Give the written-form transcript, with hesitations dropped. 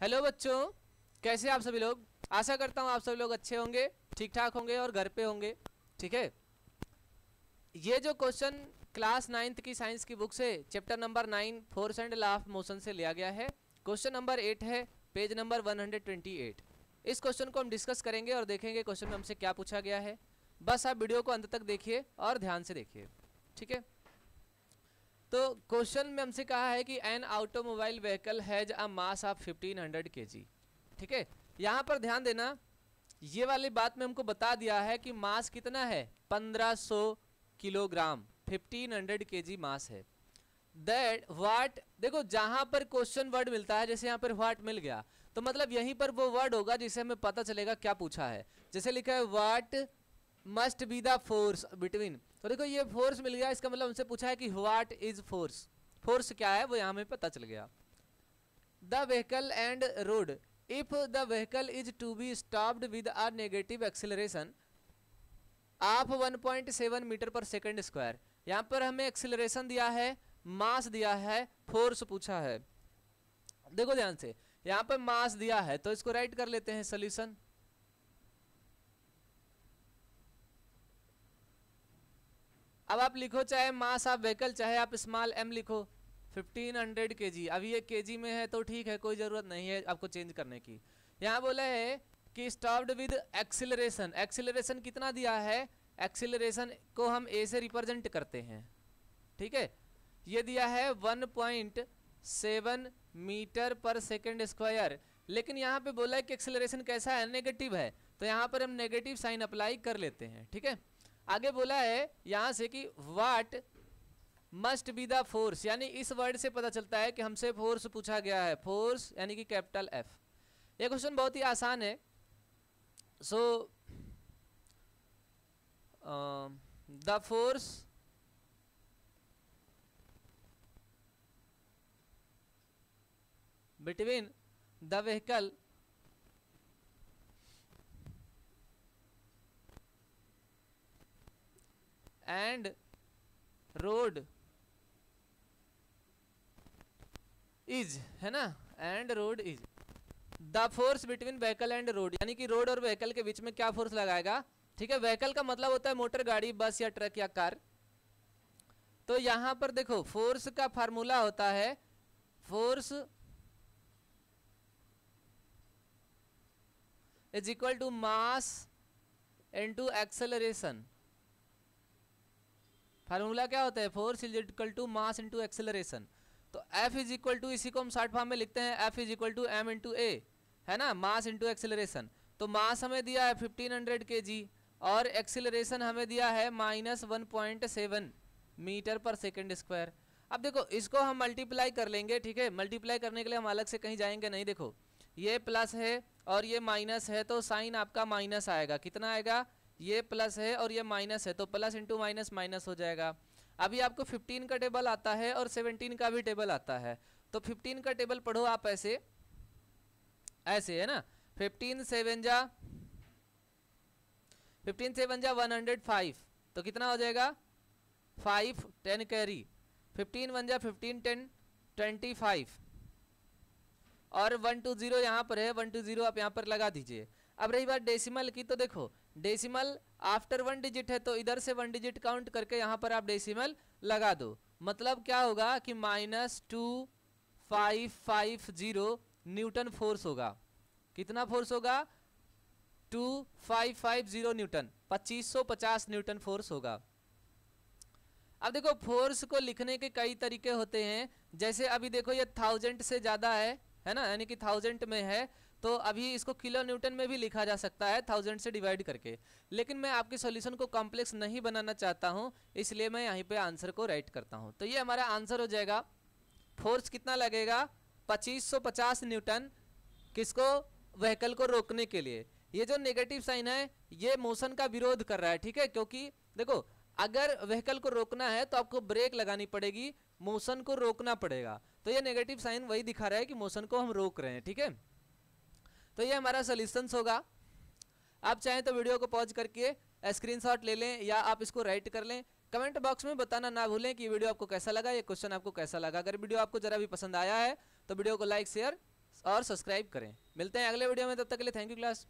Hello बच्चों, कैसे आप सभी लोग। आशा करता हूँ आप सभी लोग अच्छे होंगे, ठीक ठाक होंगे और घर पे होंगे। ठीक है, ये जो क्वेश्चन क्लास 9th की साइंस की बुक से chapter number 9 force and law of motion से लिया गया है। क्वेश्चन नंबर 8 है, पेज नंबर 128। इस क्वेश्चन को हम डिस्कस करेंगे और देखेंगे क्वेश्चन में हमसे क्या पूछा गया है। बस आप वीडियो को अंत तक देखिए और ध्यान से देखिए। ठीक है, तो क्वेश्चन में हमसे कहा है कि an automobile vehicle has a mass of 1500 kg। ठीक है, यहाँ पर ध्यान देना, ये वाली बात में हमको बता दिया है कि मास कितना है, 1500 किलोग्राम, 1500 kg मास है। दैट वाट, देखो जहां पर क्वेश्चन वर्ड मिलता है, जैसे यहाँ पर वाट मिल गया तो मतलब यहीं पर वो वर्ड होगा जिससे हमें पता चलेगा क्या पूछा है। जैसे लिखा है what must be the force between, तो देखो ये फोर्स मिल गया, इसका मतलब हमसे पूछा है कि व्हाट इज फोर्स, फोर्स क्या है वो यहाँ हमें पता चल गया। The vehicle and road, if the vehicle is to be stopped with a negative acceleration of 1.7 metre per second square. यहाँ पर हमें एक्सेलरेशन दिया है, मास दिया है, फोर्स पूछा है। देखो ध्यान से, यहाँ पर मास दिया है तो इसको राइट कर लेते हैं सोल्यूशन। अब आप लिखो चाहे मास ऑफ व्हीकल चाहे आप स्मॉल m लिखो, 1500 kg। अभी ये kg में है तो ठीक है, कोई जरूरत नहीं है आपको चेंज करने की। यहाँ बोला है कि स्टॉप्ड विद एक्सिलरेशन, एक्सिलरेशन कितना दिया है, एक्सिलरेशन को हम a से रिप्रेजेंट करते हैं। ठीक है, ये दिया है 1.7 मीटर पर सेकेंड स्क्वायर, लेकिन यहाँ पे बोला है कि एक्सिलरेशन कैसा है, नेगेटिव है, तो यहाँ पर हम नेगेटिव साइन अप्लाई कर लेते हैं। ठीक है, आगे बोला है यहां से कि what must be the force, यानी इस वर्ड से पता चलता है कि हमसे फोर्स पूछा गया है, फोर्स यानी कि कैपिटल एफ। ये क्वेश्चन बहुत ही आसान है। So the force between the vehicle and road is, है ना, and road is the force between vehicle and road, यानी कि रोड और व्हीकल के बीच में क्या फोर्स लगाएगा। ठीक है, व्हीकल का मतलब होता है मोटर गाड़ी, बस या ट्रक या कार। तो यहां पर देखो फोर्स का फार्मूला होता है, force is equal to mass into acceleration. Formula क्या होता है, force is equal to mass into acceleration. तो F इज इक्वल टू, इसी को हम शॉर्ट फॉर्म में लिखते हैं, F is equal to m into A, है ना, मास इंटू एक्सेलरेशन। तो मास हमें दिया है 1500 kg और एक्सेलरेशन हमें दिया है -1.7 मीटर पर सेकेंड स्क्वायर। अब देखो इसको हम मल्टीप्लाई कर लेंगे। ठीक है, मल्टीप्लाई करने के लिए हम अलग से कहीं जाएंगे नहीं। देखो ये प्लस है और ये माइनस है, तो साइन आपका माइनस आएगा। कितना आएगा, ये प्लस है और ये माइनस है, तो प्लस इंटू माइनस माइनस हो जाएगा। अभी आपको 15 का टेबल आता है और 17 का भी टेबल आता है, तो 15 का टेबल पढ़ो आप ऐसे, ऐसे है ना, 15 7 जा 105, तो कितना हो जाएगा 5 10 कैरी, 15 1 जा 15 10 25 और 120 यहाँ पर है, 120 आप यहाँ पर लगा दीजिए। अब रही बात डेसिमल की, तो देखो डेसिमल आफ्टर 1 डिजिट है, तो इधर से 1 डिजिट काउंट करके यहाँ पर आप डेसिमल लगा दो। मतलब क्या होगा कि -2550 न्यूटन फोर्स होगा। कितना फोर्स होगा, 2550 न्यूटन, 2550 न्यूटन फोर्स होगा। अब देखो फोर्स को लिखने के कई तरीके होते हैं, जैसे अभी देखो ये 1000 से ज्यादा है ना, यानी कि 1000 में है, तो अभी इसको किलो न्यूटन में भी लिखा जा सकता है 1000 से डिवाइड करके। लेकिन मैं आपके सॉल्यूशन को कॉम्प्लेक्स नहीं बनाना चाहता हूं, इसलिए मैं यहीं पे आंसर को राइट करता हूं। तो ये हमारा आंसर हो जाएगा, फोर्स कितना लगेगा 2550 न्यूटन, किसको, व्हीकल को रोकने के लिए। ये जो नेगेटिव साइन है ये मोशन का विरोध कर रहा है। ठीक है, क्योंकि देखो अगर व्हीकल को रोकना है तो आपको ब्रेक लगानी पड़ेगी, मोशन को रोकना पड़ेगा, तो ये नेगेटिव साइन वही दिखा रहा है कि मोशन को हम रोक रहे हैं। ठीक है, तो ये हमारा सॉल्यूशंस होगा। आप चाहें तो वीडियो को पॉज करके स्क्रीनशॉट ले लें या आप इसको राइट कर लें। कमेंट बॉक्स में बताना ना भूलें कि वीडियो आपको कैसा लगा, ये क्वेश्चन आपको कैसा लगा। अगर वीडियो आपको जरा भी पसंद आया है तो वीडियो को लाइक शेयर और सब्सक्राइब करें। मिलते हैं अगले वीडियो में, तब तक के लिए थैंक यू क्लास।